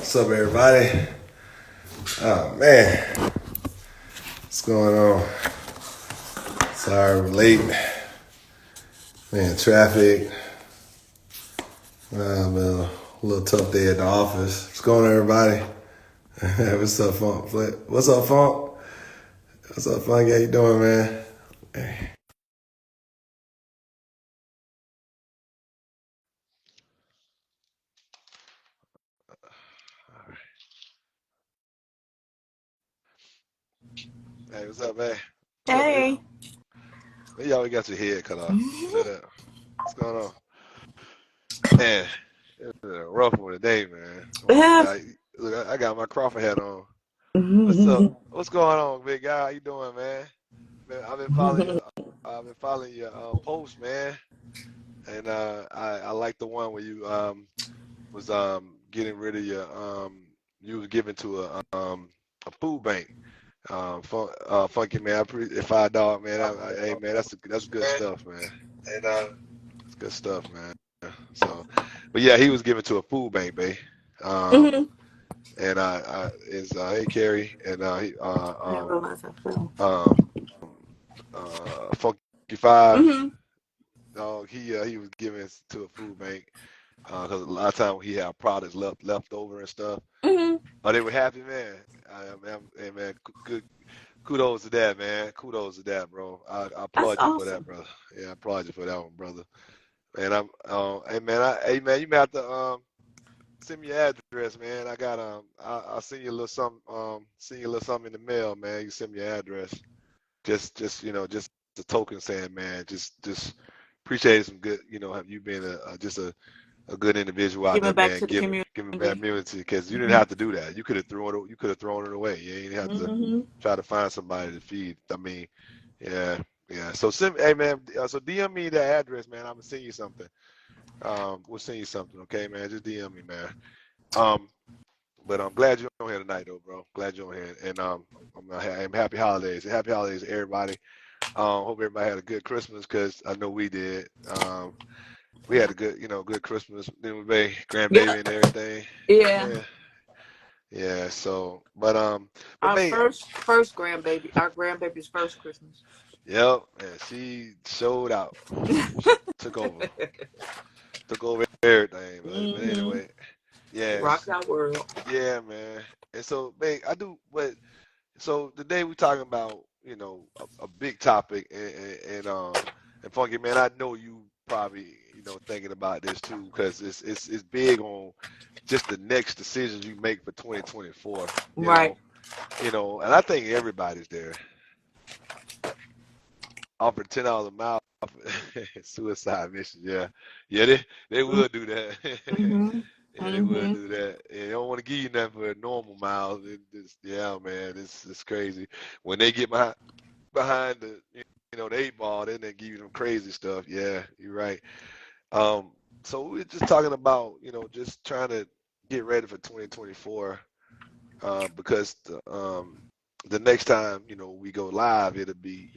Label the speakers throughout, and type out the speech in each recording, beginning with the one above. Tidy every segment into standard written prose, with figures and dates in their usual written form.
Speaker 1: What's up, everybody? Oh man, what's going on? Sorry I'm late. Man, traffic. Been a little tough day at the office. What's going on, everybody? What's up, Funk? What's up, Funk? What's up, Funk? How you doing, man? Hey, what's up, man? What's up, baby?
Speaker 2: Hey.
Speaker 1: You always got your head cut off. You know that? What's going on? Man, it's been a rough one today, man. Oh,
Speaker 2: Yeah.
Speaker 1: God. Look, I got my Crawford hat on. What's up? What's going on, big guy? How you doing, man? Man, I've been following your, post, man, and I like the one where you was getting rid of your you was giving to a food bank. Funky man, I appreciate $5, man. Hey man, that's good stuff, man. That's good stuff, man. So, but yeah, he was giving to a food bank, babe. Um,
Speaker 2: hmm
Speaker 1: and is hey Carrie and
Speaker 2: I didn't realize I fell.
Speaker 1: um Funky Five.
Speaker 2: hmm
Speaker 1: He was giving to a food bank because a lot of times he had products left over and stuff.
Speaker 2: hmm
Speaker 1: Oh, they were happy, man. Hey, man, good kudos to that, man. Kudos to that, bro. I
Speaker 2: That's
Speaker 1: applaud you for that,
Speaker 2: awesome.
Speaker 1: brother. Yeah, I applaud you for that one, brother. And hey man, you may have to send me your address, man. I'll send you a little something, send you a little something in the mail, man. You send me your address. Just just a token saying, man, just appreciate some good, have you been just a good individual out
Speaker 2: Giving
Speaker 1: there,
Speaker 2: back
Speaker 1: man,
Speaker 2: to the
Speaker 1: giving back
Speaker 2: community.
Speaker 1: community, because you didn't
Speaker 2: hmm
Speaker 1: have to do that. You could have thrown it away. You ain't have to
Speaker 2: hmm
Speaker 1: try to find somebody to feed. I mean, yeah, yeah. So hey man, so DM me that address, man. I'm gonna send you something. We'll send you something, okay, man. Just DM me, man. Um, but I'm glad you're on here tonight, though, bro. Glad you're on here, and I'm happy holidays. Happy holidays, everybody. Hope everybody had a good Christmas, because I know we did. We had a good, good Christmas, didn't we, babe?
Speaker 2: Yeah.
Speaker 1: Grandbaby and everything.
Speaker 2: Yeah.
Speaker 1: Yeah, yeah. So, but
Speaker 2: Our
Speaker 1: babe,
Speaker 2: first grandbaby, our grandbaby's first Christmas.
Speaker 1: yep, and she showed out. She took over everything. But
Speaker 2: hmm
Speaker 1: anyway, yes,
Speaker 2: Rocked our world.
Speaker 1: yeah, man. And so, babe, I do. But so today we're talking about, a big topic, and Funky man, I know you probably, thinking about this too, because it's big on just the next decisions you make for 2024.
Speaker 2: Right.
Speaker 1: And I think everybody's there. Offered $10 a mile suicide mission. Yeah, yeah, they will do that.
Speaker 2: hmm
Speaker 1: Yeah, they will
Speaker 2: hmm
Speaker 1: do that. And they don't want to give you nothing for normal miles. Yeah, man, it's crazy when they get behind the 8 ball, then they give you them crazy stuff. Yeah, you're right. Um, so we're just talking about, just trying to get ready for 2024, because the next time, we go live, we'll be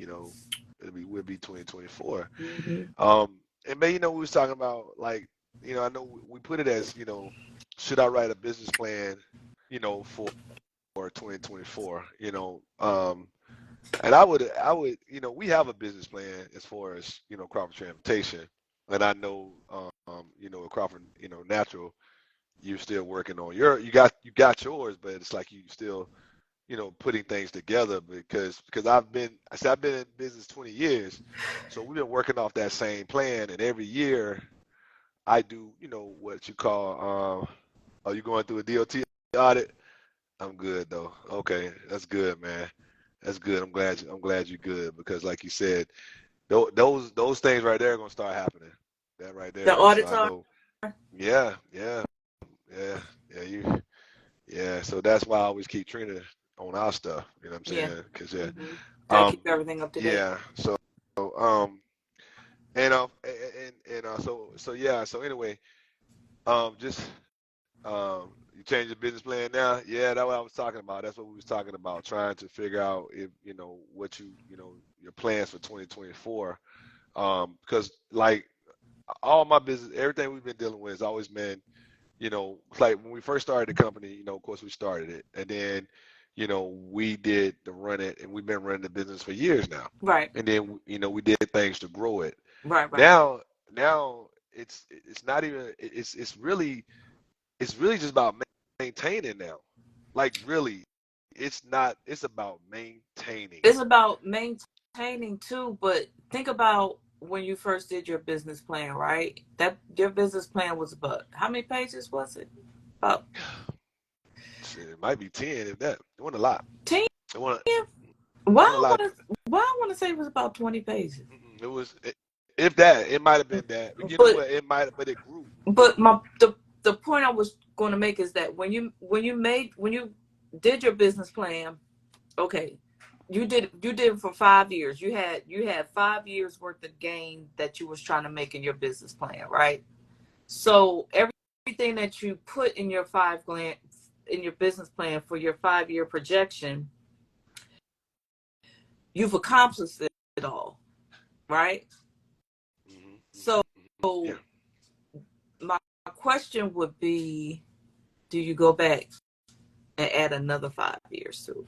Speaker 1: 2024.
Speaker 2: hmm
Speaker 1: And man, we was talking about, like, I know we put it as, should I write a business plan, for 2024, and I would, we have a business plan as far as, Crawford Transportation. And I know, at Crawford, Natural, you're still working on you got yours, but it's like you still, putting things together, because I've been in business 20 years. So we've been working off that same plan, and every year I do, what you call, are you going through a DOT audit? I'm good though. Okay, that's good, man. That's good. I'm glad you're good, because like you said, those things right there are gonna start happening. That right
Speaker 2: The
Speaker 1: there. So I
Speaker 2: auditor.
Speaker 1: know. Yeah, yeah, yeah, yeah. Yeah. So that's why I always keep Trina on our stuff. You know what I'm
Speaker 2: Yeah.
Speaker 1: saying? Cause yeah,
Speaker 2: hmm Gotta
Speaker 1: um,
Speaker 2: keep everything up to date.
Speaker 1: yeah. So so yeah. So anyway, just you change your business plan now. Yeah, that's what I was talking about. That's what we was talking about. Trying to figure out if what your plans for 2024. Because like all my business, everything we've been dealing with has always been it's like when we first started the company, of course we started it, and then, we did the run it, and we've been running the business for years now.
Speaker 2: Right.
Speaker 1: And then, we did things to grow it.
Speaker 2: Right. Right.
Speaker 1: Now it's not even it's really just about maintaining now. Like really, it's not. It's about maintaining.
Speaker 2: It's about maintaining too, but think about when you first did your business plan, right? That your business plan was about how many pages was it? About
Speaker 1: It might be 10 if that. It wasn't a lot.
Speaker 2: 10.
Speaker 1: It wasn't,
Speaker 2: Why
Speaker 1: it wasn't a lot.
Speaker 2: I want to say it was about 20 pages.
Speaker 1: It was, if that, it might have been that. But you know what? It might, but it grew.
Speaker 2: But the point I was going to make is that when you did your business plan, okay, you did it for 5 years. You had 5 years worth of gain that you was trying to make in your business plan, right? So everything that you put in your business plan for your 5-year projection, you've accomplished it all, right?
Speaker 1: Mm-hmm.
Speaker 2: So
Speaker 1: Yeah.
Speaker 2: my question would be, do you go back and add another 5 years to it?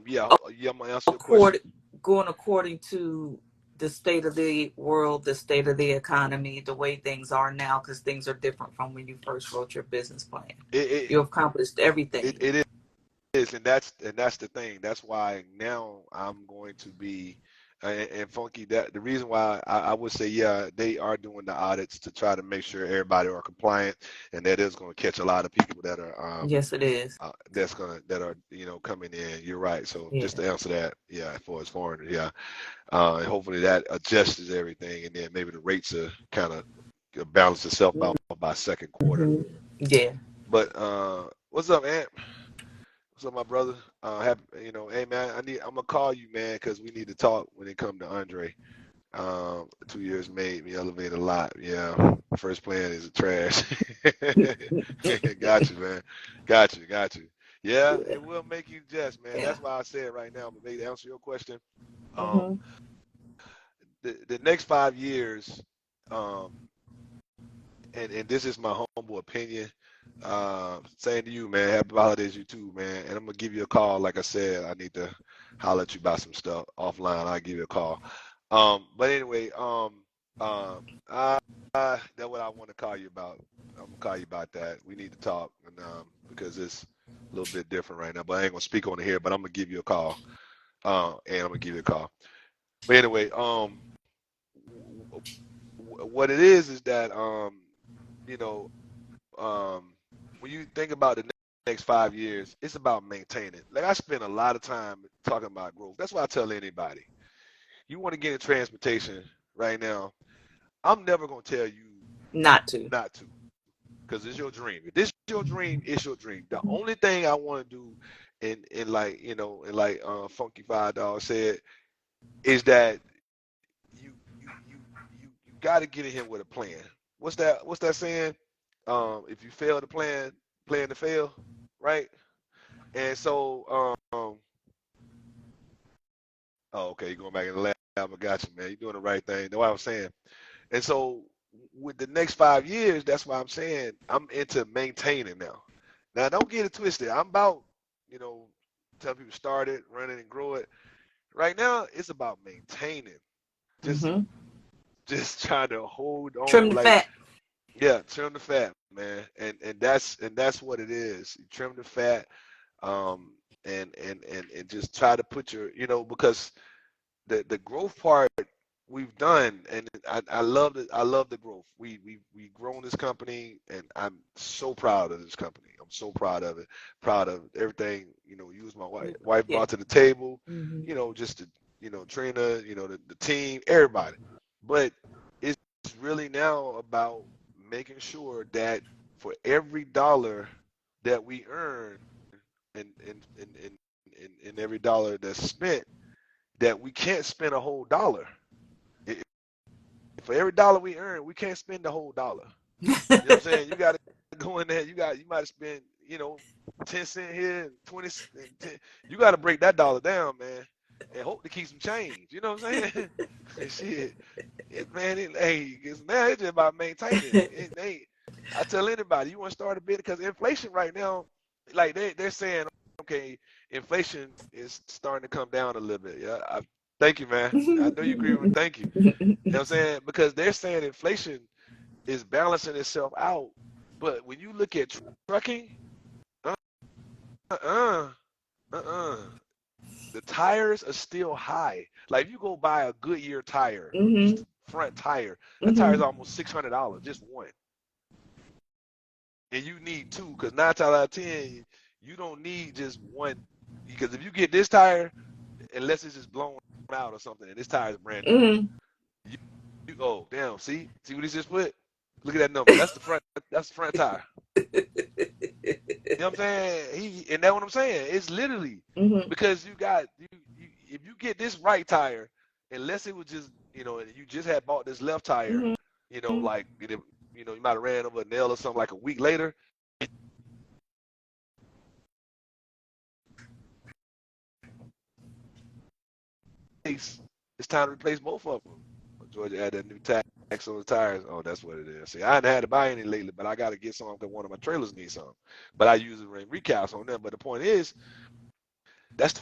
Speaker 1: Yeah, I'm gonna answer your question.
Speaker 2: Going according to the state of the world, the state of the economy, the way things are now, because things are different from when you first wrote your business plan. You accomplished everything.
Speaker 1: It is, and that's the thing. That's why now I'm going to be, and Funky. That the reason why I would say, yeah, they are doing the audits to try to make sure everybody are compliant, and that is going to catch a lot of people that are.
Speaker 2: Yes, it is.
Speaker 1: That are coming in. You're right. So
Speaker 2: Yeah.
Speaker 1: just to answer that, yeah, for as foreigners, yeah, and hopefully that adjusts everything, and then maybe the rates are kind of balance itself out by second quarter.
Speaker 2: Mm-hmm. Yeah.
Speaker 1: But what's up, Ant? What's up, my brother? Hey man, I'm gonna call you, man, because we need to talk when it come to Andre. 2 years made me elevate a lot. Yeah, first plan is trash. Got you, man. Got you. Yeah, it will make you adjust, man.
Speaker 2: Yeah.
Speaker 1: That's why I said right now. But maybe to answer your question,
Speaker 2: Mm-hmm.
Speaker 1: the next 5 years, and this is my humble opinion. Saying to you, man, happy holidays, you too, man. And I'm gonna give you a call. Like I said, I need to holler at you about some stuff offline. I'll give you a call. But anyway, that's what I want to call you about. I'm gonna call you about that. We need to talk, and because it's a little bit different right now. But I ain't gonna speak on it here. But I'm gonna give you a call. And I'm gonna give you a call. But anyway, what it is that when you think about the next 5 years, it's about maintaining. Like I spend a lot of time talking about growth. That's why I tell anybody, you want to get in transportation right now, I'm never going to tell you
Speaker 2: Not to.
Speaker 1: Because it's your dream. If this is your dream, it's your dream. The only thing I want to do, and like, Funky Five Dog said, is that you got to get in here with a plan. What's that saying? If you fail to plan to fail, right? And so, oh, okay, you're going back in the lab. I got you, man. You're doing the right thing. That's what I'm saying. And so, with the next 5 years, that's why I'm saying I'm into maintaining now. Now, don't get it twisted. I'm about, telling people start it, run it, and grow it. Right now, it's about maintaining. Just trying to hold on.
Speaker 2: Trim the fat.
Speaker 1: Yeah, trim the fat, man, and that's what it is. You trim the fat, and just try to put your, because the growth part we've done, and I love it. I love the growth. We've grown this company, and I'm so proud of this company. I'm so proud of it. Proud of everything. You as my wife brought to the table. Just Trina, the team, everybody. But it's really now about making sure that for every dollar that we earn and every dollar that's spent, that we can't spend a whole dollar. For every dollar we earn, we can't spend the whole dollar. You know what I'm saying? You got to go in there. You might have spent 10 cents here and 20 cents. You got to break that dollar down, man, and hope to keep some change. You know what I'm saying? And shit, now it's just about maintaining. It ain't. I tell anybody, you want to start a business because inflation right now, like they're saying, okay, inflation is starting to come down a little bit. Yeah, thank you, man. I know you agree with me. Thank you. You know what I'm saying? Because they're saying inflation is balancing itself out. But when you look at trucking, uh-uh, uh-uh. The tires are still high. Like if you go buy a Goodyear tire, just
Speaker 2: Mhm.
Speaker 1: a front tire, that tire is
Speaker 2: Mhm.
Speaker 1: almost $600, just one. And you need two, because 9 times out of 10, you don't need just one. Because if you get this tire, unless it's just blown out or something, and this tire is brand new,
Speaker 2: Mhm.
Speaker 1: you, oh damn, see what he just put? Look at that number. That's the front tire. You know what I'm saying? And that's what I'm saying. It's literally
Speaker 2: Mhm.
Speaker 1: because if you get this right tire, unless it was just, and you just had bought this left tire,
Speaker 2: Mhm.
Speaker 1: like you might have ran over a nail or something like a week later. It's time to replace both of them. Georgia added that new tax on the tires. Oh, that's what it is. See, I hadn't had to buy any lately, but I got to get some because one of my trailers needs some. But I use it in recaps on them. But the point is, that's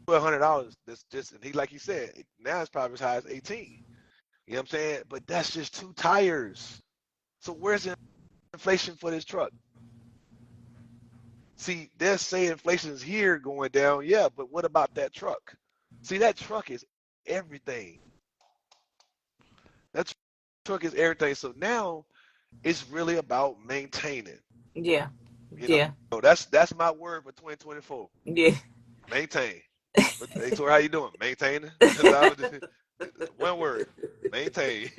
Speaker 1: $1,200. That's just, and like he said, now it's probably as high as 18. You know what I'm saying? But that's just two tires. So where's the inflation for this truck? See, they're saying inflation is here going down. Yeah, but what about that truck? See, that truck is everything. That truck is everything. So now it's really about maintaining.
Speaker 2: Yeah.
Speaker 1: You know,
Speaker 2: Yeah.
Speaker 1: that's my word for 2024.
Speaker 2: Yeah.
Speaker 1: Maintain. But hey, Tori, how you doing? Maintaining. One word. Maintain.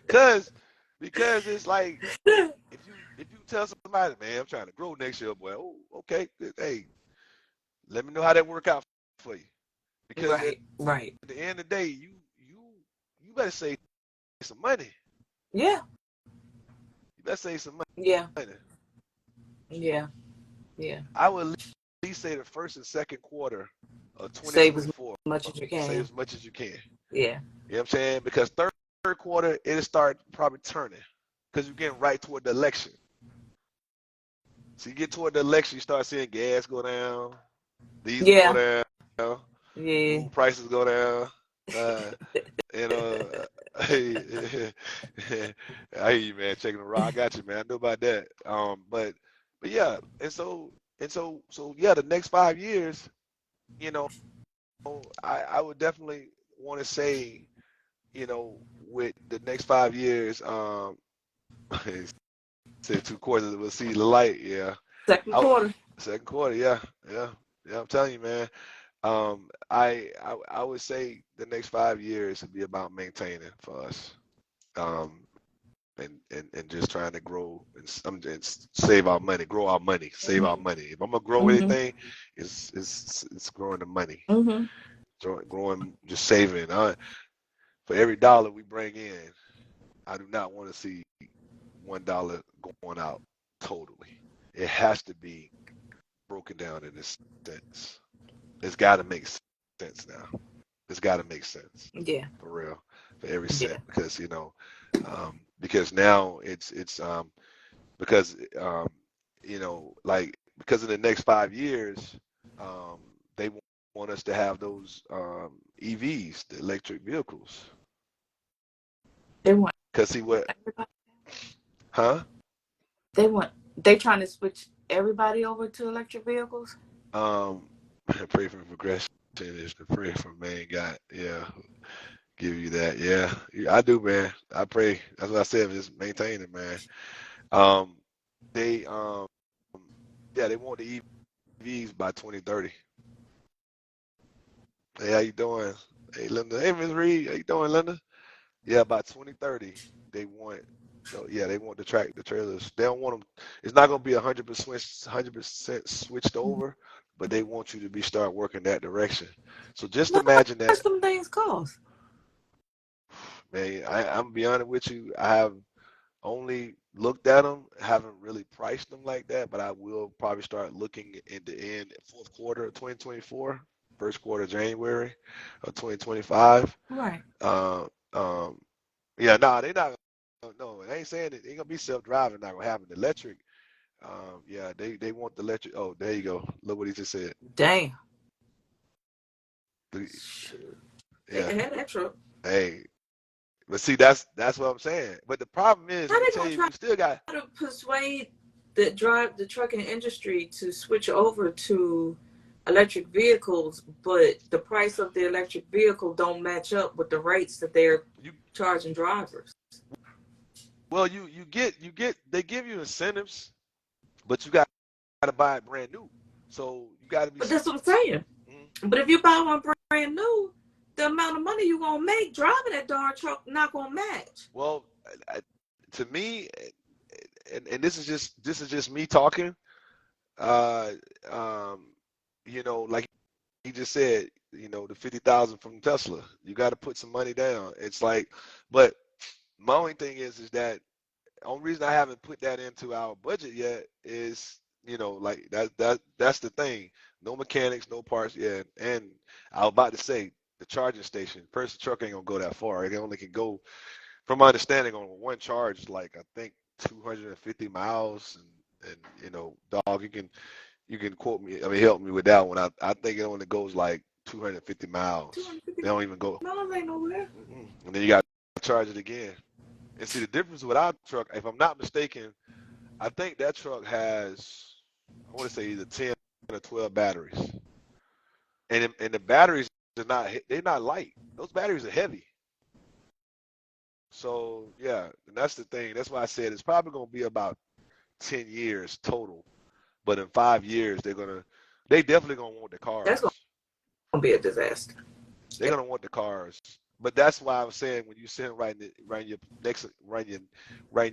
Speaker 1: Cause because it's like if you tell somebody, man, I'm trying to grow next year, boy. Oh, okay. Hey, let me know how that work out for you. Because at
Speaker 2: Right. Right.
Speaker 1: the end of the day, you better save some money.
Speaker 2: Yeah.
Speaker 1: You better save some
Speaker 2: Yeah.
Speaker 1: money.
Speaker 2: Yeah. Yeah.
Speaker 1: I would at least say the first and second quarter of
Speaker 2: Save as
Speaker 1: 2024,
Speaker 2: much as you
Speaker 1: save
Speaker 2: can.
Speaker 1: as much as you can.
Speaker 2: Yeah.
Speaker 1: You know what I'm saying? Because third quarter, it'll start probably turning because you're getting right toward the election. So you get toward the election, you start seeing gas go down, diesel go
Speaker 2: Yeah.
Speaker 1: down,
Speaker 2: Yeah.
Speaker 1: food prices go down. Uh, and hey, I hear you, man. Checking the raw. I got you, man. I know about that. But yeah, and so yeah, the next 5 years, you know, I would definitely want to say, with the next 5 years, say 2 quarters we'll see the light. Yeah,
Speaker 2: Second
Speaker 1: I,
Speaker 2: quarter.
Speaker 1: second quarter. Yeah, yeah, yeah. I'm telling you, man. I would say the next 5 years would be about maintaining for us. Um, and just trying to grow and save our money, grow our money, save our
Speaker 2: Mhm.
Speaker 1: money. If I'm gonna grow
Speaker 2: Mhm.
Speaker 1: anything, it's growing the money,
Speaker 2: Mhm.
Speaker 1: growing, just saving. For every dollar we bring in, I do not want to see $1 going out totally. It has to be broken down in this sense. It's got to make sense now. It's got to make sense
Speaker 2: Yeah.
Speaker 1: for real, for every cent,
Speaker 2: Yeah.
Speaker 1: because because now it's because like because in the next 5 years, they want us to have those EVs, the electric vehicles.
Speaker 2: They want
Speaker 1: Cause see what,
Speaker 2: everybody.
Speaker 1: huh?
Speaker 2: They want. They trying to switch everybody over to electric vehicles.
Speaker 1: Um, pray for progression is the prayer for man. God, yeah, give you that. Yeah, yeah, I do, man. I pray. That's what I said. Just maintain it, man. Um, they yeah, they want the EVs by 2030. Hey, how you doing? Hey, Linda. Hey, Miss Reed. How you doing, Linda? Yeah, by 2030, they want. Yeah, they want the trailers. They don't want them. It's not gonna be 100% switched over, but they want you to start working that direction. So just
Speaker 2: Well, how
Speaker 1: imagine
Speaker 2: much
Speaker 1: that,
Speaker 2: some things cost?
Speaker 1: man. I'm gonna be honest with you. I have only looked at them, haven't really priced them like that, but I will probably start looking in the fourth quarter of 2024, first quarter of January of 2025.
Speaker 2: Right.
Speaker 1: Uh, um, yeah, no, they not. No, I ain't saying it ain't gonna be self-driving, not gonna happen. Electric, yeah, they want the electric. Oh, there you go. Look what he just said.
Speaker 2: Damn.
Speaker 1: The-
Speaker 2: They
Speaker 1: Yeah.
Speaker 2: can have that truck.
Speaker 1: Hey, but see, that's what I'm saying. But the problem is,
Speaker 2: How
Speaker 1: let me
Speaker 2: they
Speaker 1: tell
Speaker 2: gonna
Speaker 1: you,
Speaker 2: try
Speaker 1: you still got.
Speaker 2: to persuade the trucking industry to switch over to electric vehicles, but the price of the electric vehicle don't match up with the rates that they're
Speaker 1: You
Speaker 2: charging drivers?
Speaker 1: well, you get they give you incentives, but you got to buy it brand new. So you got to be.
Speaker 2: But that's what I'm saying.
Speaker 1: Mhm.
Speaker 2: But if you buy one brand new, the amount of money you're gonna make driving that darn truck not gonna match.
Speaker 1: Well, to me, and this is just me talking. Uh, um, like he just said, the 50,000 from Tesla, you got to put some money down. It's like, but my only thing is that the only reason I haven't put that into our budget yet is, like that's the thing. No mechanics, no parts. Yeah, and I was about to say the charging station. First, the truck ain't gonna go that far. It only can go, from my understanding, on one charge, like I think 250 miles. And dog, you can quote me. I mean, help me with that one. I think it only goes like 250 miles.
Speaker 2: 250
Speaker 1: They don't even go.
Speaker 2: miles ain't nowhere.
Speaker 1: And then you got to charge it again. And see the difference with our truck, if I'm not mistaken, I think that truck has, I want to say either 10 or 12 batteries. And the batteries they're not light. Those batteries are heavy. So yeah, and that's the thing. That's why I said it's probably gonna be about 10 years total. But in 5 years, they definitely gonna want the
Speaker 2: That's
Speaker 1: cars.
Speaker 2: gonna be a disaster.
Speaker 1: They're gonna want the cars. But that's why I was saying, when you sit writing your next writing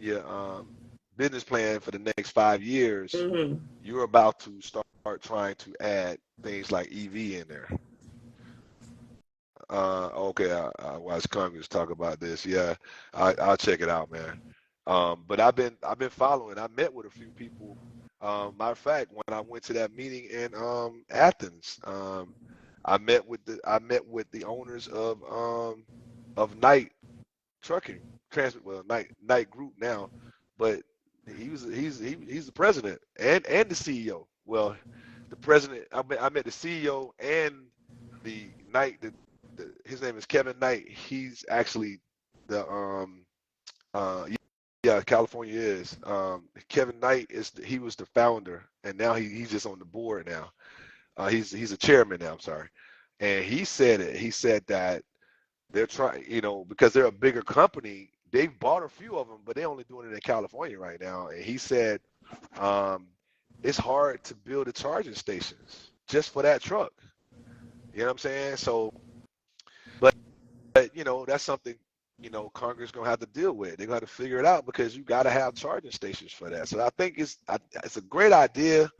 Speaker 1: your business plan for the next 5 years,
Speaker 2: Mm-hmm.
Speaker 1: you're about to start trying to add things like EV in there. Okay, I watched Congress talk about this. Yeah, I'll check it out, man. But I've been following. I met with a few people. Matter of fact, when I went to that meeting in Athens, I met with the owners of Knight Trucking Transit, well, Knight Group now, but he's the president and the CEO. Well, the president, I met the CEO and the Knight. His name is Kevin Knight. He's actually the uh yeah, California is. Kevin Knight he was the founder, and now he's just on the board now. He's a chairman now. I'm sorry, and he said it. He said that they're trying, because they're a bigger company. They've bought a few of them, but they're only doing it in California right now. And he said um, it's hard to build the charging stations just for that truck. You know what I'm saying? So, but that's something Congress gonna have to deal with. They're gonna have to figure it out, because you got to have charging stations for that. So I think it's a great idea.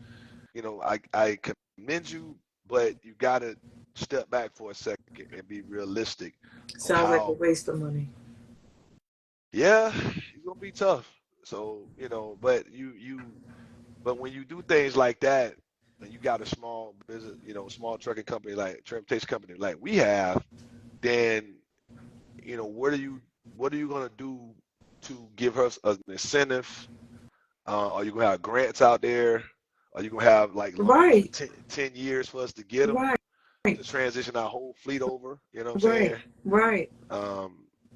Speaker 1: I commend you, but you got to step back for a second and be realistic on
Speaker 2: Sounds like a
Speaker 1: how.
Speaker 2: waste of money.
Speaker 1: Yeah, it's gonna be tough. So, but when you do things like that, and you got a small business, small trucking company, like transportation company like we have, then what are you gonna do to give us an incentive? Are you gonna have grants out there? Are you gonna have like loans for
Speaker 2: Right,
Speaker 1: 10 years for us to get them
Speaker 2: right,
Speaker 1: to transition our whole fleet over? You know what I'm
Speaker 2: right,
Speaker 1: saying?
Speaker 2: right,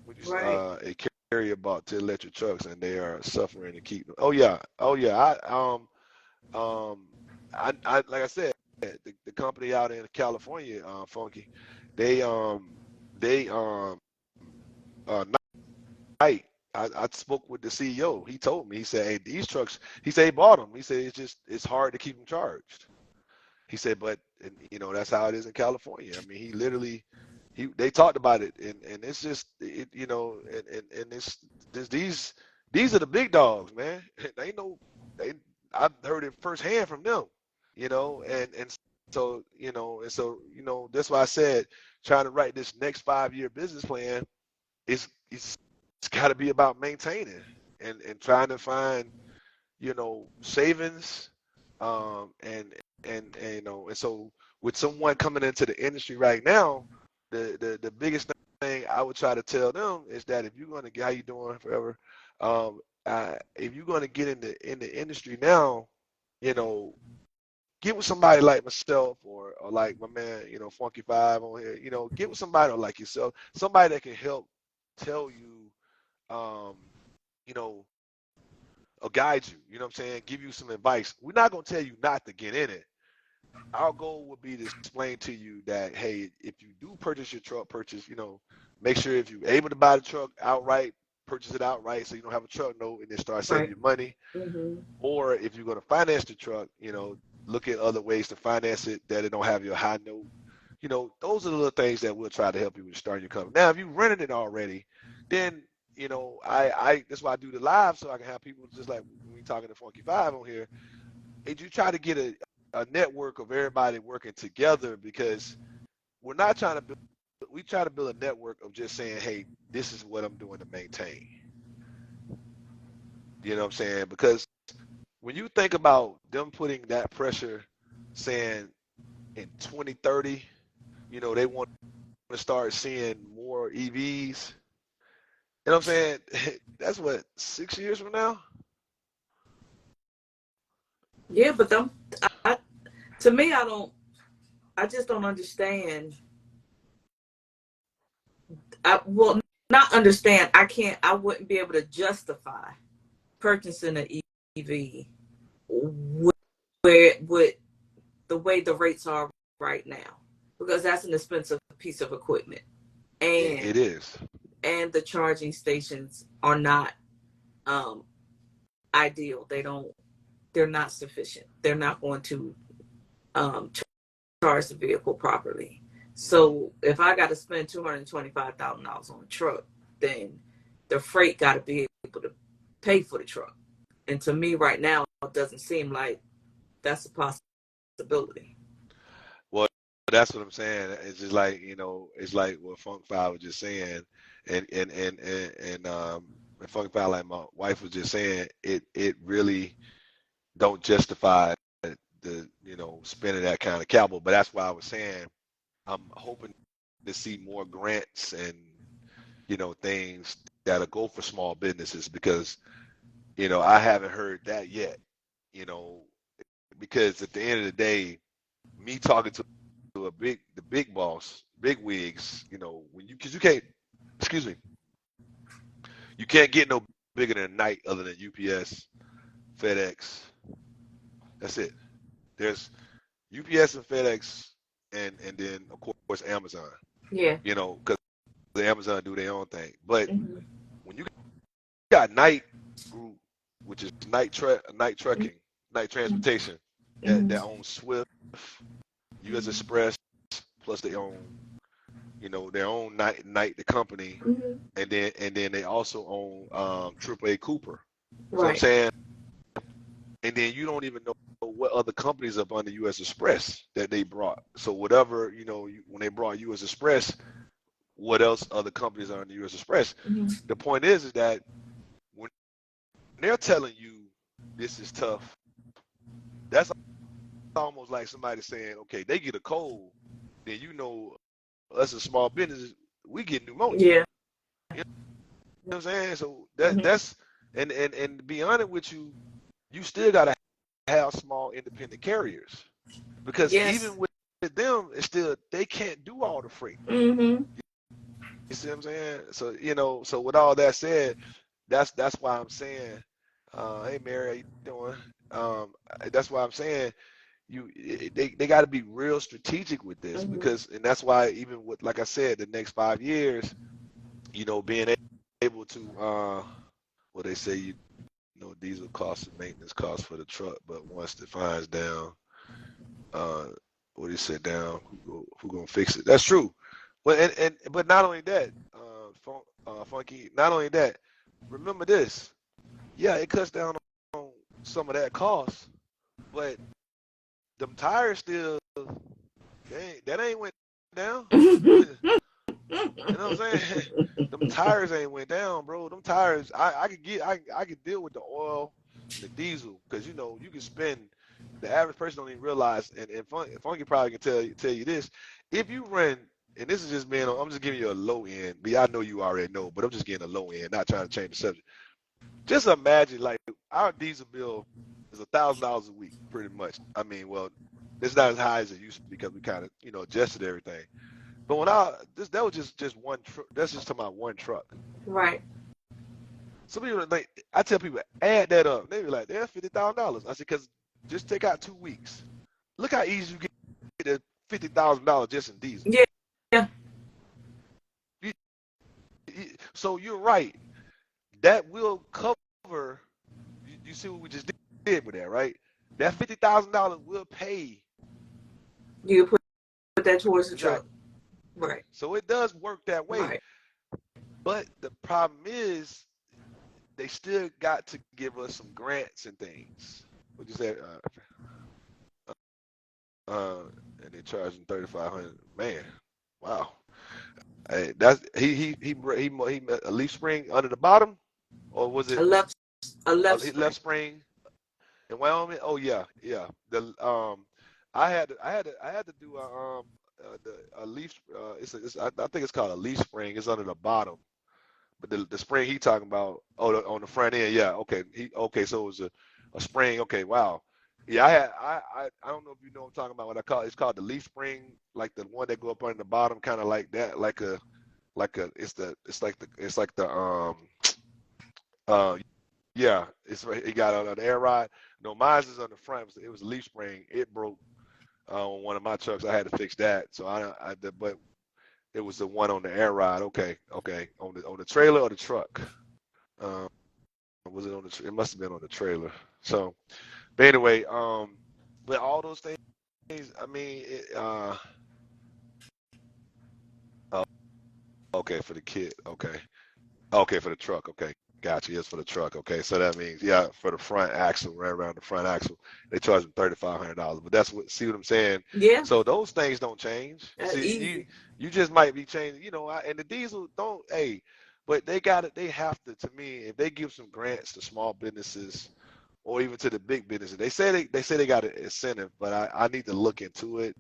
Speaker 1: We just
Speaker 2: right.
Speaker 1: a carrier bought 2 electric trucks, and they are suffering to keep them. Oh yeah, oh yeah. Um, I like I said, the company out in California, Funky, they they uh Knight. I spoke with the CEO. He told me. He said, "Hey, these trucks." He said he bought them. He said it's hard to keep them charged. He said, but and, that's how it is in California. I mean, he literally they talked about it, and it's just and it's these are the big dogs, man. They know they I've heard it firsthand from them, and so that's why I said, trying to write this next 5-year business plan it's got to be about maintaining and trying to find savings, and so with someone coming into the industry right now, the biggest thing I would try to tell them is that if you're going to get, how you doing forever, If you're going to get in the industry now, you know, get with somebody like myself or like my man, you know, Funky Five on here. You know, get with somebody like yourself, somebody that can help tell you, um, you know, or guide you. You know what I'm saying? Give you some advice. We're not gonna tell you not to get in it. Our goal would be to explain to you that, hey, if you do purchase your truck, you know, make sure if you're able to buy the truck outright, purchase it outright so you don't have a truck note and then start saving
Speaker 2: Right.
Speaker 1: your money.
Speaker 2: Mm-hmm.
Speaker 1: Or if you're going to finance the truck, you know, look at other ways to finance it that it don't have your high note. You know, those are the little things that we'll try to help you with starting your company. Now, if you rented it already, then you know, I that's why I do the live so I can have people just like when we talking to Funky Five on here. And you try to get a network of everybody working together because we're not trying to build. We try to build a network of just saying, hey, this is what I'm doing to maintain. You know what I'm saying? Because when you think about them putting that pressure, saying in 2030, you know, they want to start seeing more EVs. You know what I'm saying? That's what, 6 years from now?
Speaker 2: Yeah, but I, to me, I just don't understand. Well, not understand. I wouldn't be able to justify purchasing an EV with the way the rates are right now, because that's an expensive piece of equipment,
Speaker 1: It
Speaker 2: and
Speaker 1: is.
Speaker 2: the charging stations are not um, ideal. They're not sufficient. They're not going to um, charge the vehicle properly. So if I got to spend $225,000 on a truck, then the freight got to be able to pay for the truck. And to me, right now, it doesn't seem like that's a possibility.
Speaker 1: Well, that's what I'm saying. It's just like, you know, it's like what Funk Five was just saying, and Funk Five, like my wife was just saying, it really don't justify the, you know, spending that kind of capital. But that's why I was saying I'm hoping to see more grants and, you know, things that'll go for small businesses because, you know, I haven't heard that yet, you know, because at the end of the day, me talking to the big boss, big wigs, you know, when you, because you can't, excuse me, you can't get no bigger than Night other than UPS, FedEx. That's it. There's UPS and FedEx, and then of course Amazon.
Speaker 2: Yeah.
Speaker 1: You know, because the Amazon do their own thing. But
Speaker 2: Mm-hmm.
Speaker 1: when you got Night Group, which is Night
Speaker 2: Mm-hmm.
Speaker 1: Trucking, Night Transportation, that
Speaker 2: Mm-hmm.
Speaker 1: owns Swift, U.S. Express, plus they own, you know, their own Night the company,
Speaker 2: Mm-hmm.
Speaker 1: and then they also own AAA Cooper. So I'm
Speaker 2: Right.
Speaker 1: saying, and then you don't even know what other companies up under U.S. Express that they brought. So whatever, you know, when they brought U.S. Express, what else other companies are in the U.S. Express?
Speaker 2: Mm-hmm.
Speaker 1: The point is that when they're telling you this is tough, that's almost like somebody saying, okay, they get a cold, then you know us as small businesses, we get pneumonia.
Speaker 2: Yeah.
Speaker 1: You know what I'm saying? So
Speaker 2: Mm-hmm.
Speaker 1: that's and to be honest with you, you still gotta have small independent carriers because
Speaker 2: Yes.
Speaker 1: even with them, it's still they can't do all the freight.
Speaker 2: Mm-hmm.
Speaker 1: You see what I'm saying? So you know, so with all that said, that's why I'm saying, hey Mary, how you doing? That's why I'm saying they got to be real strategic with this
Speaker 2: Mm-hmm.
Speaker 1: because, and that's why even with, like I said, the next 5 years, you know, being able to, well, they say you know diesel costs and maintenance costs for the truck, but once the fines down, uh, what do you say down, who gonna fix it? That's true. But but not only that, Funky, not only that, remember this, yeah, it cuts down on some of that cost, but them tires still, that ain't went down. You know what I'm saying? Them tires ain't went down, bro. Them tires, I could deal with the oil and the diesel because you know you can spend. The average person don't even realize, and Funky probably can tell you this. If you run, and this is just being, I'm just giving you a low end. But I know you already know, but I'm just getting a low end, not trying to change the subject. Just imagine, like, our diesel bill is $1,000 a week, pretty much. I mean, well, it's not as high as it used to be because we kind of, adjusted everything. But when that was just one truck. That's just talking about one truck.
Speaker 2: Right.
Speaker 1: Some people like, I tell people add that up. They be like, "That's $50,000." I said, because just take out 2 weeks. Look how easy you get $50,000 just in diesel.
Speaker 2: Yeah. Yeah.
Speaker 1: So you're right. That will cover. You see what we just did with that, right? That $50,000 will pay.
Speaker 2: You put that towards the truck.
Speaker 1: Exactly.
Speaker 2: Right.
Speaker 1: So it does work that way.
Speaker 2: Right.
Speaker 1: But the problem is, they still got to give us some grants and things. What you said? And they charging $3,500. Man, wow. Hey, that's he a leaf spring under the bottom, or was it
Speaker 2: A left
Speaker 1: left
Speaker 2: spring.
Speaker 1: spring in Wyoming? Oh yeah, yeah. The I had to do a leaf. I think it's called a leaf spring. It's under the bottom. But the spring he talking about, on the front end, yeah, okay. So it was a spring. Okay, wow. Yeah, I don't know if you know what I'm talking about. What I call it's called the leaf spring, like the one that go up on the bottom, kind of like that, like a it's like the uh yeah, it got an air ride. No, mine's is on the front. It was a leaf spring. It broke on one of my trucks. I had to fix that. So but it was the one on the air ride. Okay. On the trailer or the truck? Was it on the? It must have been on the trailer. So, but anyway, but all those things. I mean, oh, okay, for the kid. Okay, for the truck. Okay, gotcha. Yes, for the truck. Okay, so that means, yeah, for the front axle, right around the front axle, they charge them $3,500. But that's what. See what I'm saying?
Speaker 2: Yeah.
Speaker 1: So those things don't change.
Speaker 2: That's
Speaker 1: See,
Speaker 2: easy.
Speaker 1: you just might be changing. And the diesel don't. Hey, but they got it. They have to. To me, if they give some grants to small businesses or even to the big businesses, they say they got an incentive, but I need to look into it.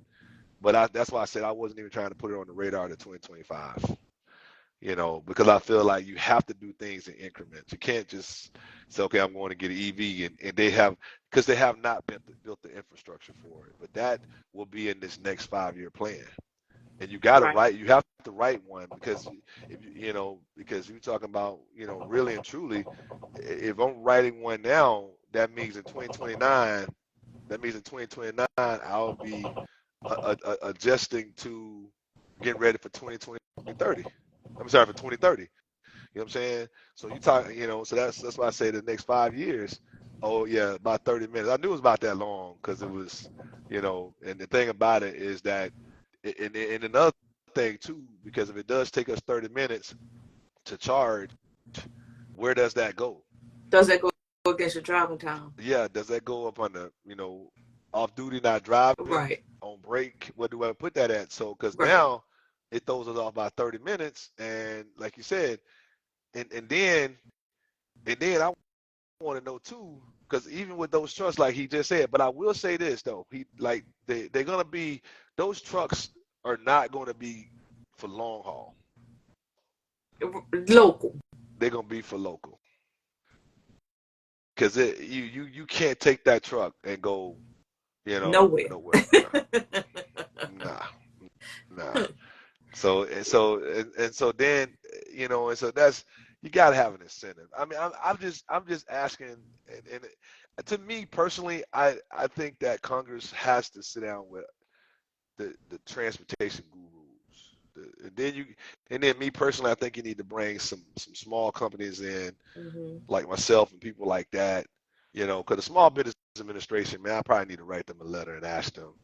Speaker 1: But that's why I said I wasn't even trying to put it on the radar to 2025. Because I feel like you have to do things in increments. You can't just say, okay, I'm going to get an EV, and because they have not built the infrastructure for it. But that will be in this next 5-year plan, and you got to
Speaker 2: Right.
Speaker 1: you have to write one, because if because you're talking about, really and truly, if I'm writing one now, that means in 2029, I'll be adjusting to getting ready for 2030. I'm sorry, for 2030. You know what I'm saying? So so that's why I say the next 5 years. Oh yeah, about 30 minutes. I knew it was about that long because it was, and the thing about it is that, and another thing too, because if it does take us 30 minutes to charge, where does that go?
Speaker 2: Does that go against your driving time?
Speaker 1: Yeah, does that go up on the, off duty, not driving,
Speaker 2: Right.
Speaker 1: on break? What do I put that at? So, because
Speaker 2: Right.
Speaker 1: now it throws us off by 30 minutes, and like you said, and then I want to know too, because even with those trucks, like he just said, but I will say this though, they're gonna be, those trucks are not gonna be for long haul.
Speaker 2: Local.
Speaker 1: They're gonna be for local, because you can't take that truck and go,
Speaker 2: Nowhere.
Speaker 1: nowhere. Nah, nah. So and so then, and so that's, you got to have an incentive. I mean, I'm just asking, and to me personally, I think that Congress has to sit down with the transportation gurus. And then me personally, I think you need to bring some small companies in, like myself and people like that, because the Small Business Administration, man, I probably need to write them a letter and ask them,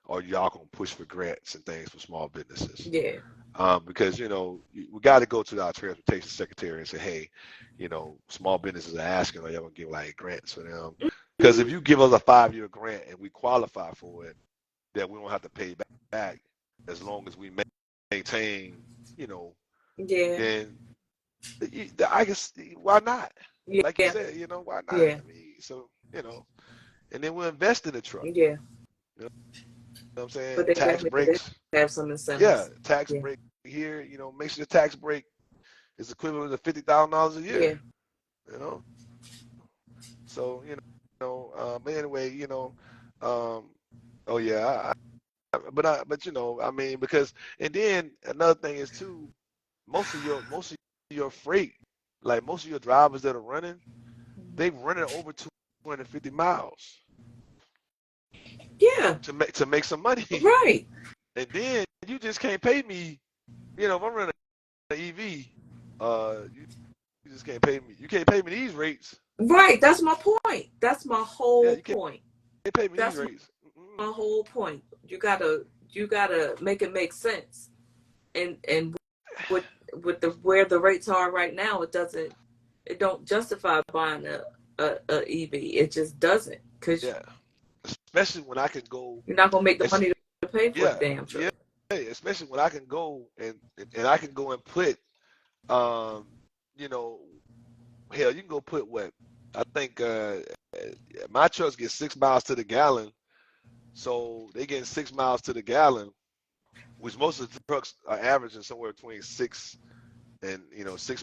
Speaker 1: or y'all gonna push for grants and things for small businesses?
Speaker 2: Yeah.
Speaker 1: Because we got to go to our transportation secretary and say, hey, small businesses are asking, are y'all gonna give like grants for them? Because if you give us a 5-year grant and we qualify for it, then we don't have to pay back as long as we maintain,
Speaker 2: Yeah.
Speaker 1: then I guess, why not? Like you
Speaker 2: Yeah.
Speaker 1: said, why not?
Speaker 2: Yeah.
Speaker 1: I mean, so, and then we'll invest in the truck.
Speaker 2: Yeah.
Speaker 1: You know what I'm saying?
Speaker 2: But they
Speaker 1: Tax
Speaker 2: definitely
Speaker 1: breaks.
Speaker 2: have some
Speaker 1: Yeah,
Speaker 2: incentives.
Speaker 1: tax break here. Make sure the tax break is equivalent to $50,000 a year.
Speaker 2: Yeah.
Speaker 1: you know. So, but anyway, um, oh yeah, but I mean, because, and then another thing is too, most of your freight, like most of your drivers that are running, they running over 250 miles
Speaker 2: Yeah,
Speaker 1: to make some money.
Speaker 2: right,
Speaker 1: And then you just can't pay me, if I'm running an EV, you just can't pay me. You can't pay me these rates.
Speaker 2: right. That's my point. That's my
Speaker 1: Yeah,
Speaker 2: whole
Speaker 1: you can't
Speaker 2: point.
Speaker 1: pay me these
Speaker 2: That's
Speaker 1: rates. Mm-mm.
Speaker 2: my whole point. You gotta make it make sense. And with the where the rates are right now, it don't justify buying a EV. It just doesn't, because
Speaker 1: Yeah, especially when I can go.
Speaker 2: you're not gonna make the
Speaker 1: It's,
Speaker 2: money to pay for the
Speaker 1: yeah,
Speaker 2: damn
Speaker 1: yeah,
Speaker 2: truck.
Speaker 1: especially when I can go and I can go and put, um, you know, hell, you can go put what I think my trucks get 6 miles to the gallon, so they getting 6 miles to the gallon, which most of the trucks are averaging somewhere between 6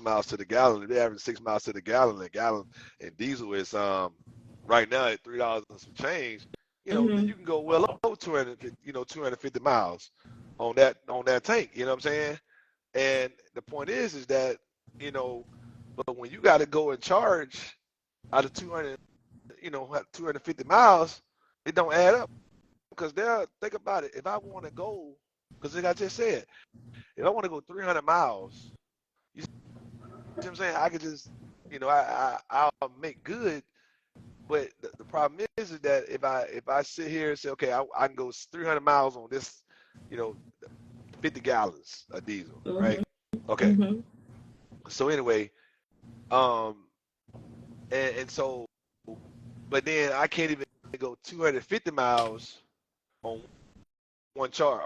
Speaker 1: miles to the gallon. If they average 6 miles to the gallon, a gallon and diesel is right now at $3 and some change. Then
Speaker 2: Hmm.
Speaker 1: you can go well over 250 miles on that tank. You know what I'm saying? And the point is that you know, but when you got to go and charge out of 250 miles, it don't add up because think about it. If I want to go, because like I just said, if I want to go 300 miles, you see what I'm saying? I could just, I'll make good. But the problem is that if I sit here and say, okay, I can go 300 miles on this, you know, 50 gallons of diesel, right?
Speaker 2: Hmm.
Speaker 1: Okay.
Speaker 2: Hmm.
Speaker 1: So anyway, um, and so, but then I can't even go 250 miles on one charge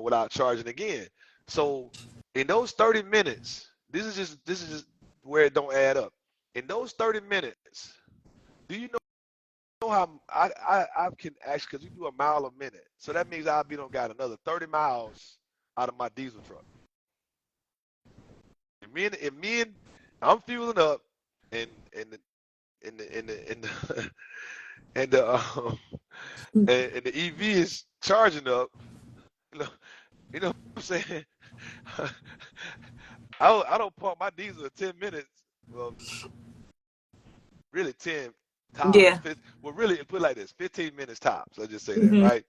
Speaker 1: without charging again. So in those 30 minutes, this is just where it don't add up. In those 30 minutes, do you know how I can actually, because you do a mile a minute, so that means I'll be on got another 30 miles out of my diesel truck. And I'm fueling up, and the and the and the EV is charging up. You know, you know what I'm saying? I don't pump my diesel in 10 minutes. Well, really 10 tops.
Speaker 2: Yeah.
Speaker 1: Well, really, put it like this: 15 minutes tops. Let's just say that,
Speaker 2: Hmm.
Speaker 1: right?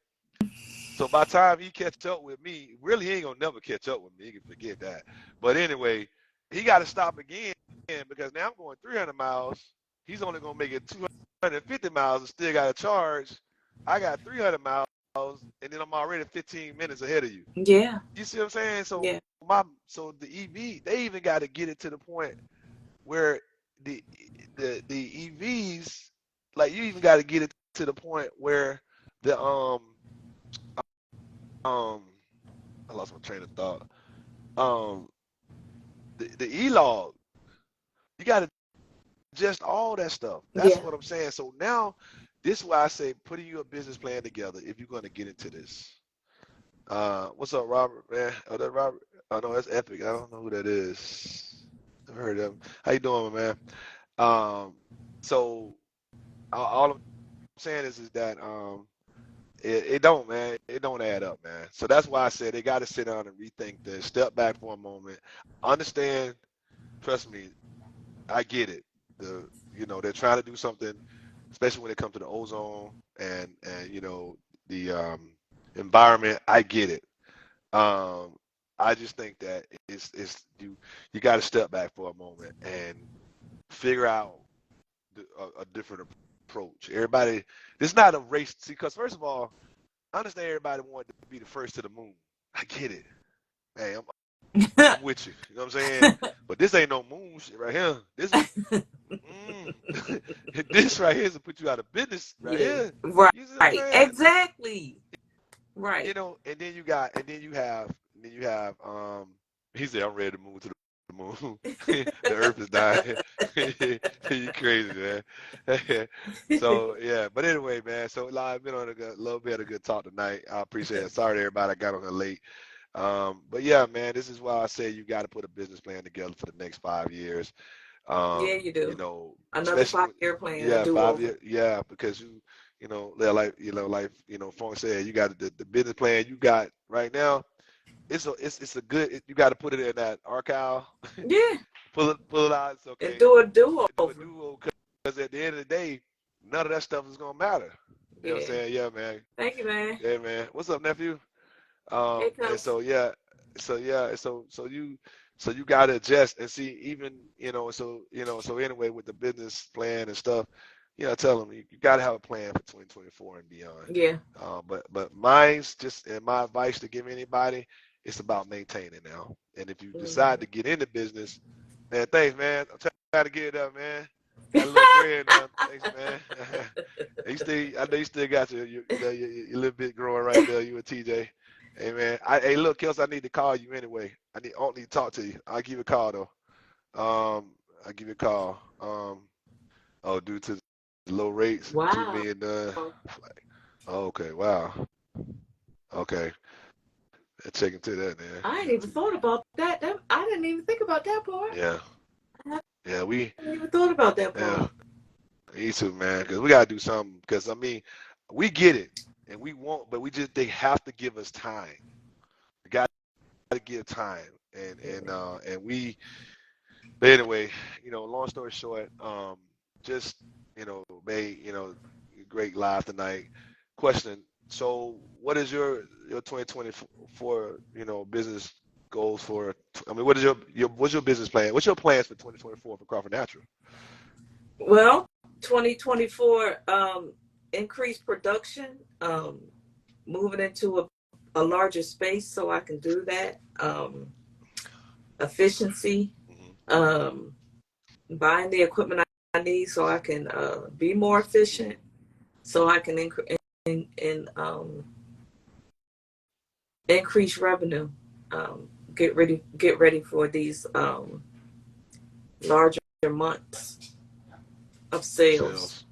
Speaker 1: So by the time he catch up with me, really he ain't gonna never catch up with me. He can forget that. But anyway, he got to stop again because now I'm going 300 miles. He's only gonna make it 250 miles and still got to charge. I got 300 miles, and then I'm already 15 minutes ahead of you.
Speaker 2: Yeah.
Speaker 1: You see what I'm saying?
Speaker 2: Yeah.
Speaker 1: So the EV, they even got to get it to the point where the the EVs, like you even got to get it to the point where the um I lost my train of thought. Um the E-log, you got to adjust all that stuff. That's
Speaker 2: Yeah.
Speaker 1: what I'm saying. So now this is why I say putting your business plan together if you're going to get into this. What's up, Robert, man? Oh, that Robert. Oh no, that's Epic. I don't know who that is. I've heard of him. How you doing, man? So all I'm saying is that it don't, man. It don't add up, man. So that's why I said they got to sit down and rethink this. Step back for a moment. Understand. Trust me. I get it. They're trying to do something, especially when it comes to the ozone and the environment. I get it. Um, I just think that it's you got to step back for a moment and figure out a different approach. Everybody, this is not a race. See, because first of all, I understand everybody wanted to be the first to the moon. I get it. Hey, I'm with you. You know what I'm saying? But this ain't no moon shit right here. This is this right here is to put you out of business right
Speaker 2: Yeah.
Speaker 1: here.
Speaker 2: Right.
Speaker 1: You see what I'm
Speaker 2: Right.
Speaker 1: saying?
Speaker 2: Exactly. Right.
Speaker 1: And then you have he said I'm ready to move to the moon. The earth is dying. You crazy, man. So yeah, but anyway, man. So I've been on a little bit of a good talk tonight. I appreciate it. Sorry to everybody I got on here late. But yeah, man, this is why I say you got to put a business plan together for the next 5 years.
Speaker 2: Yeah, you
Speaker 1: You
Speaker 2: do.
Speaker 1: know,
Speaker 2: Another
Speaker 1: especially with,
Speaker 2: 5-year plan, a
Speaker 1: yeah, 5 year,
Speaker 2: do-over.
Speaker 1: yeah, because they're like, Frank said, you got the business plan you got right now. It's a good. You got to put it in that archive,
Speaker 2: Yeah,
Speaker 1: pull it out. It's
Speaker 2: and
Speaker 1: okay.
Speaker 2: do a
Speaker 1: And do a
Speaker 2: do-over.
Speaker 1: duo because at the end of the day, none of that stuff is gonna matter. You know what I'm
Speaker 2: Yeah.
Speaker 1: saying? Yeah, man.
Speaker 2: Thank you, man.
Speaker 1: Yeah, man. What's up, nephew?
Speaker 2: Here it
Speaker 1: And
Speaker 2: comes.
Speaker 1: so yeah, so you gotta adjust and see even so anyway with the business plan and stuff, tell them you gotta have a plan for 2024 and beyond.
Speaker 2: Yeah.
Speaker 1: But mine's just and my advice to give anybody, it's about maintaining now. And if you decide
Speaker 2: Hmm.
Speaker 1: to get into business, man, thanks, man. I'm trying to get it up, man. Got a little gray in there. Thanks, man. I know you still got your little bit growing right there. You and TJ. Hey man, hey look, Kels, I need to call you anyway. I don't need to talk to you. I'll give you a call though. I'll give you a call. Oh, due to the low rates, 2 million
Speaker 2: Wow.
Speaker 1: done. Oh, okay, wow. Okay, check into that, man.
Speaker 2: I ain't even thought about that. I didn't even think about that part.
Speaker 1: Yeah,
Speaker 2: I
Speaker 1: yeah,
Speaker 2: hadn't even thought about that
Speaker 1: yeah,
Speaker 2: part.
Speaker 1: me too, man. Because we gotta do something. Because I mean, we get it, and we won't, but they have to give us time. We got to give time, and we. But anyway, long story short, just made great live tonight. Question: so, what is your 2024 business goals for? I mean, what is what's your business plan? What's your plans for 2024 for Crawford Natural?
Speaker 2: Well, 2024, increased production, moving into a larger space so I can do that. Efficiency,
Speaker 1: Mm-hmm.
Speaker 2: um, buying the equipment I need so I can be more efficient, so I can increase revenue. Get ready for these larger months of sales.
Speaker 1: Sales.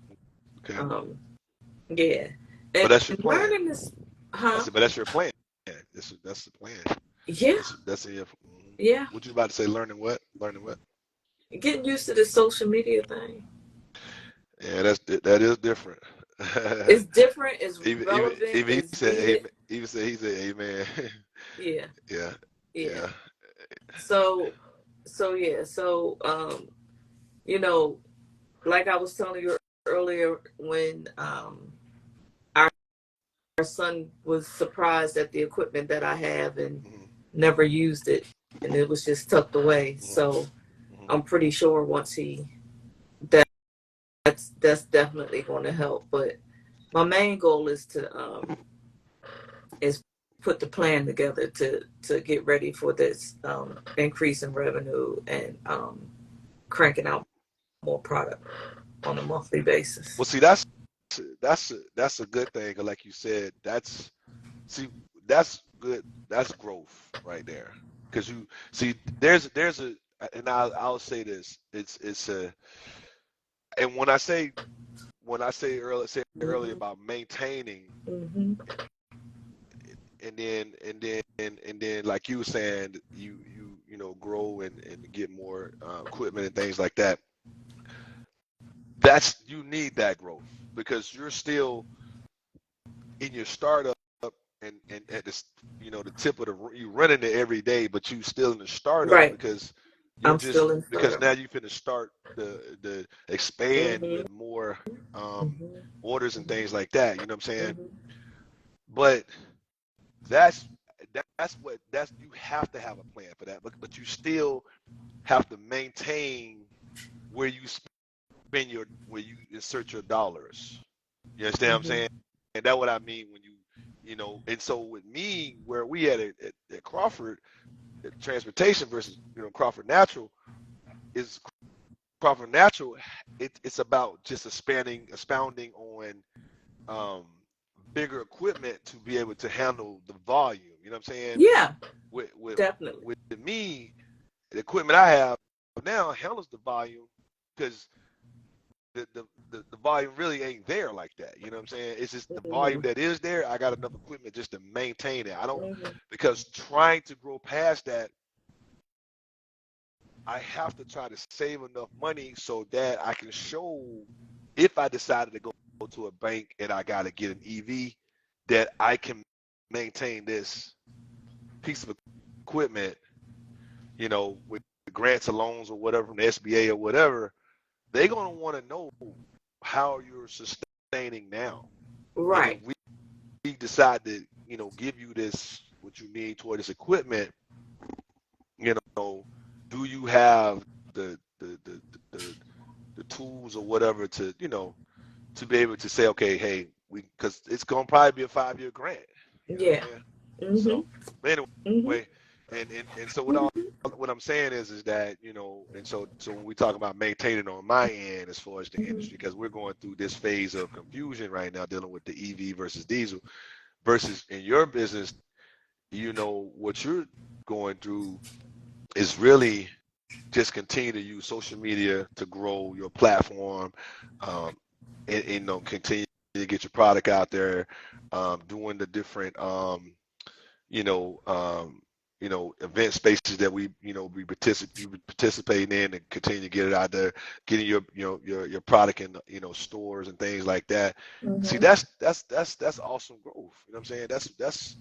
Speaker 1: Okay,
Speaker 2: Um, yeah,
Speaker 1: but
Speaker 2: and
Speaker 1: that's your plan.
Speaker 2: learning this, huh?
Speaker 1: But that's your plan. That's the plan.
Speaker 2: Yeah,
Speaker 1: That's it.
Speaker 2: yeah.
Speaker 1: What you about to say? Learning what? Learning what?
Speaker 2: Getting used to the social media thing.
Speaker 1: Yeah, that is different.
Speaker 2: It's different. It's relevant.
Speaker 1: Even he
Speaker 2: It's
Speaker 1: said
Speaker 2: needed.
Speaker 1: amen. He said amen.
Speaker 2: Yeah,
Speaker 1: Yeah,
Speaker 2: yeah.
Speaker 1: yeah.
Speaker 2: So, yeah. So, you know, like I was telling you earlier, when our son was surprised at the equipment that I have and
Speaker 1: Mm-hmm,
Speaker 2: never used it, and it was just tucked away. So
Speaker 1: mm-hmm,
Speaker 2: I'm pretty sure once that that's definitely going to help. But my main goal is put the plan together to get ready for this increase in revenue and cranking out more product on a monthly basis.
Speaker 1: well, see, that's a good thing. Like you said, see, that's good. That's growth right there. Because you see, there's a, and I'll say this. It's a, and when I say earlier
Speaker 2: Mm-hmm.
Speaker 1: about maintaining,
Speaker 2: Mm-hmm.
Speaker 1: and then like you were saying, grow and get more equipment and things like that. You need that growth because you're still in your startup and at the tip of you running it every day, but you still in the startup
Speaker 2: Right.
Speaker 1: because
Speaker 2: I'm still in
Speaker 1: because
Speaker 2: startup.
Speaker 1: now you finna start the expand
Speaker 2: Mm-hmm.
Speaker 1: with more
Speaker 2: Mm-hmm.
Speaker 1: orders and things like that. You know what I'm saying?
Speaker 2: Mm-hmm.
Speaker 1: But that's that's you have to have a plan for that, but you still have to maintain where you where you insert your dollars. You understand what I'm saying?
Speaker 2: Mm-hmm.
Speaker 1: And that's what I mean when and so with me, where we at Crawford, transportation versus Crawford Natural is Crawford Natural. It's about just expounding on um, bigger equipment to be able to handle the volume. You know what I'm saying?
Speaker 2: Yeah,
Speaker 1: With
Speaker 2: definitely.
Speaker 1: me, the equipment I have now handles the volume because the volume really ain't there like that. You know what I'm saying? It's just the volume
Speaker 2: Mm-hmm.
Speaker 1: that is there. I got enough equipment just to maintain it. I don't
Speaker 2: Mm-hmm.
Speaker 1: because trying to grow past that I have to try to save enough money so that I can show, if I decided to go to a bank and I got to get an EV, that I can maintain this piece of equipment, with grants or loans or whatever from the SBA or whatever. They're going to want to know how you're sustaining now. And if
Speaker 2: Right.
Speaker 1: we decide to, give you this, what you need toward this equipment, do you have the tools or whatever to, to be able to say, okay, hey, because it's going to probably be a 5-year grant. You know
Speaker 2: Yeah.
Speaker 1: what I'm saying? So, but anyway,
Speaker 2: Mm-hmm.
Speaker 1: and so what I'm saying is that, and so when we talk about maintaining on my end as far as the industry, because we're going through this phase of confusion right now, dealing with the EV versus diesel, versus in your business, what you're going through is really just continue to use social media to grow your platform, and continue to get your product out there, doing the different, event spaces that we participating in, and continue to get it out there, getting your product in, stores and things like that. See, that's awesome growth. You know what I'm saying? That's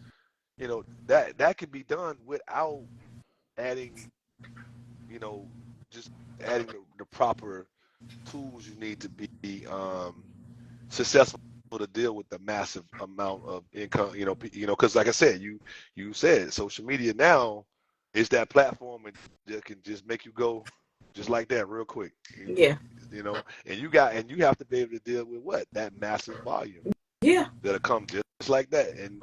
Speaker 1: that could be done without adding, just adding the proper tools you need to be successful to deal with the massive amount of income, because like I said, you said social media now is that platform and that can just make you go just like that real quick.
Speaker 2: Yeah.
Speaker 1: And you have to be able to deal with that massive volume
Speaker 2: Yeah.
Speaker 1: that'll come just like that. And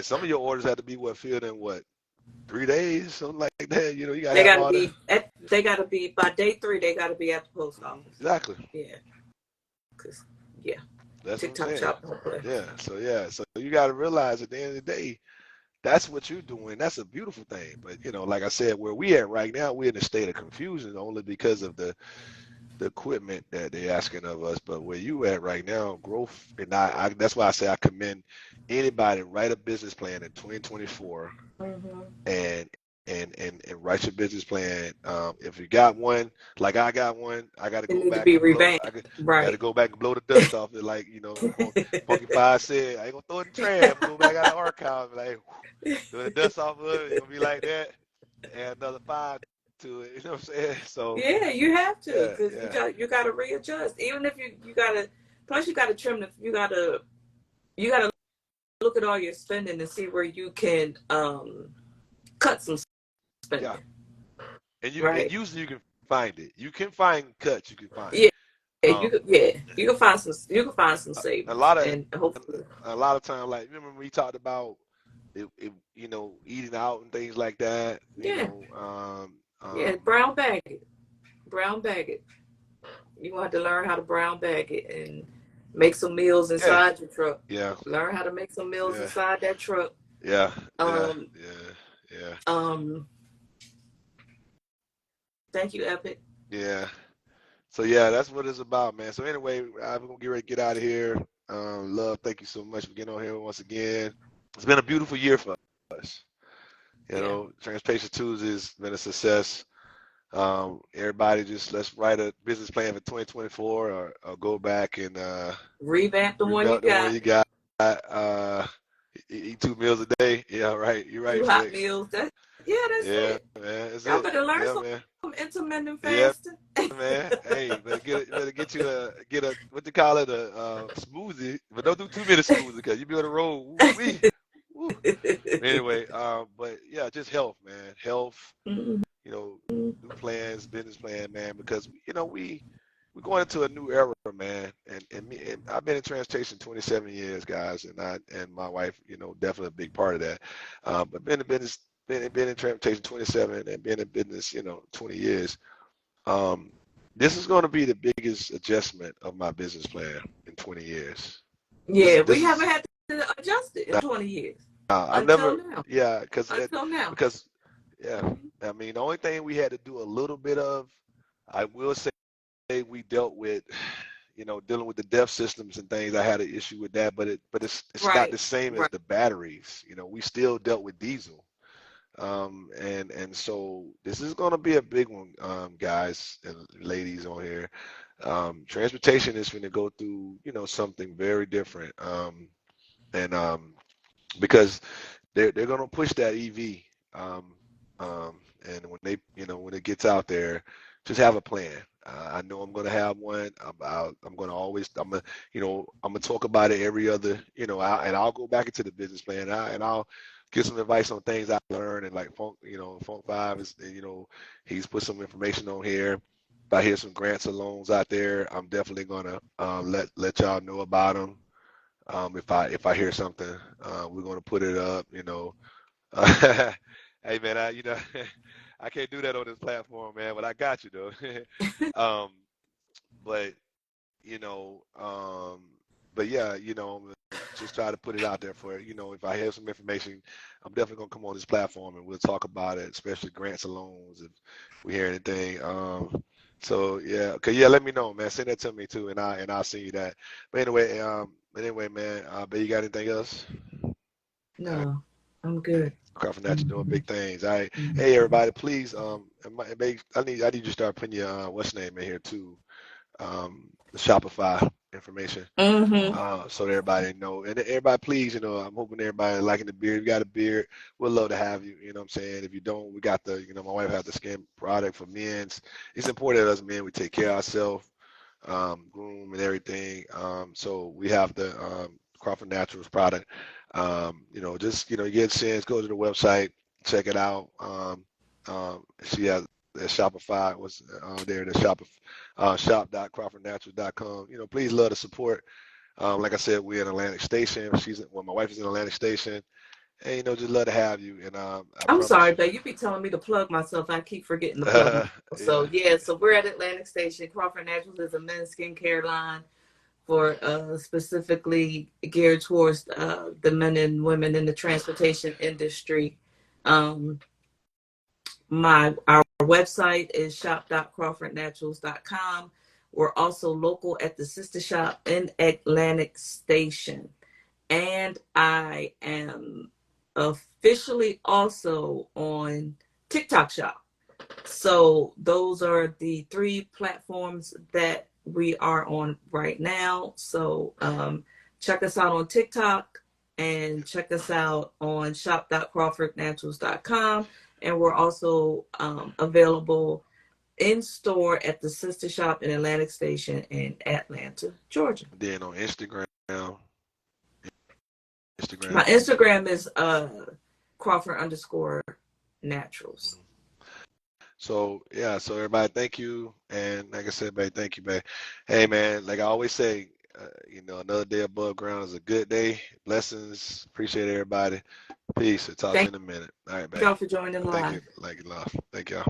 Speaker 1: some of your orders have to be filled in 3 days, something like that. You gotta have all that.
Speaker 2: They gotta be by day 3. They gotta be at the post office.
Speaker 1: Exactly.
Speaker 2: Yeah. Cause yeah.
Speaker 1: That's
Speaker 2: TikTok
Speaker 1: what I'm
Speaker 2: shop.
Speaker 1: saying. So you got to realize at the end of the day, that's what you're doing. That's a beautiful thing. But like I said, where we at right now, we're in a state of confusion only because of the equipment that they're asking of us. But where you at right now, growth, and I that's why I say I commend anybody write a business plan in 2024, and write your business plan. If you got one, like I got one, I got to go back and blow. Got to go back and blow the dust off it. Like Funky Five said, I ain't gonna throw it in the trash. I'm gonna go back out of the archive, like throw the dust off of it. It's gonna be like that. Add another 5 to it. You know what I'm saying? So
Speaker 2: yeah, you have to, because you gotta readjust. Even if you gotta, plus you gotta trim you gotta look at all your spending and see where you can cut some spending.
Speaker 1: Yeah. And usually you can find it. You can find cuts. You can find.
Speaker 2: Yeah. You can find some savings.
Speaker 1: A lot of
Speaker 2: and hopefully
Speaker 1: a lot of times, like remember we talked about eating out and things like that.
Speaker 2: Brown bag it. You want to learn how to brown bag it and make some meals inside your truck.
Speaker 1: Yeah.
Speaker 2: Learn how to make some meals inside that truck.
Speaker 1: Yeah.
Speaker 2: Thank you, Epic.
Speaker 1: Yeah. So that's what it's about, man. So anyway, I'm gonna get ready to get out of here. Love, thank you so much for getting on here once again. It's been a beautiful year for us. Transportation Tuesday has been a success. Everybody just let's write a business plan for 2024 or go back and
Speaker 2: revamp the one you got.
Speaker 1: Eat 2 meals a day. Yeah, right. You're right.
Speaker 2: 2 hot meals. That's it.
Speaker 1: Man, that's
Speaker 2: Y'all
Speaker 1: it.
Speaker 2: better learn some intermittent fasting.
Speaker 1: Yeah, man. Hey, better get you a what they call it, a smoothie, but don't do too many smoothies because you be on the road. Woo. Anyway, but yeah, just health, man. Health. New plans, business plan, man. Because we're going into a new era, man. And I've been in transportation 27 years, guys, and my wife, definitely a big part of that. But been in transportation 27 and been in business, 20 years. This is going to be the biggest adjustment of my business plan in 20 years.
Speaker 2: Yeah, we haven't had to adjust it in 20 years. Until now.
Speaker 1: Yeah,
Speaker 2: until now.
Speaker 1: Because I mean, the only thing we had to do a little bit of, I will say, we dealt with, dealing with the DEF systems and things. I had an issue with that, but it's not the same as the batteries. We still dealt with diesel. And so this is going to be a big one, guys and ladies on here. Transportation is going to go through, something very different. And because they're going to push that EV. Um, and when it gets out there, just have a plan. I know I'm going to have one. I'm going to always, I'm gonna talk about it every other, and I'll go back into the business plan, and I'll give some advice on things I learned. And like Funk 5 is, he's put some information on here. If I hear some grants or loans out there, I'm definitely gonna let y'all know about them. If I hear something, we're gonna put it up. Hey man, I can't do that on this platform, man, but I got you though. um, but you know, um, but yeah, I'm gonna just try to put it out there for if I have some information, I'm definitely gonna come on this platform and we'll talk about it, especially grants and loans if we hear anything. So yeah, okay, yeah, let me know, man. Send that to me too, and I'll send you that. But anyway, man, but you got anything else?
Speaker 2: No, I'm good.
Speaker 1: Crawford Natural doing
Speaker 2: Mhm.
Speaker 1: big things. All right. Hey
Speaker 2: Mhm.
Speaker 1: everybody, please I need you to start putting your what's name in here too. The Shopify information.
Speaker 2: Mhm.
Speaker 1: So that everybody know. And everybody please, I'm hoping everybody liking the beard. If you got a beard, we'd love to have you. You know what I'm saying? If you don't, we got my wife has the skin product for men's. It's important that us men we take care of ourselves, groom and everything. So we have the Crawford Naturals product. You get a chance, go to the website, check it out. She has the Shopify was there, the shop.crawfordnaturals.com. Please love the support. Like I said, we're in Atlantic Station. My wife is in Atlantic Station, and just love to have you. And I
Speaker 2: I'm
Speaker 1: promise
Speaker 2: sorry,
Speaker 1: you.
Speaker 2: babe. You be telling me to plug myself. I keep forgetting to plug myself.
Speaker 1: Yeah,
Speaker 2: So yeah, so we're at Atlantic Station. Crawford Naturals is a men's skincare line for specifically geared towards the men and women in the transportation industry. Um, our website is shop.crawfordnaturals.com. We're also local at the sister shop in Atlantic Station. And I am officially also on TikTok Shop. So those are the three platforms that we are on right now. So check us out on TikTok and check us out on shop.crawfordnaturals.com. And we're also available in store at the sister shop in Atlantic Station in Atlanta, Georgia.
Speaker 1: then on
Speaker 2: My
Speaker 1: Instagram.
Speaker 2: Instagram is Crawford underscore naturals.
Speaker 1: Mhm. So yeah, so everybody, thank you, and like I said, babe, thank you, babe. Hey man, like I always say, another day above ground is a good day. Blessings. Appreciate everybody. Peace. I'll talk to
Speaker 2: Thank
Speaker 1: you in a minute. All right, babe.
Speaker 2: y'all for joining
Speaker 1: Thank
Speaker 2: live.
Speaker 1: you. Like you, love. Thank y'all.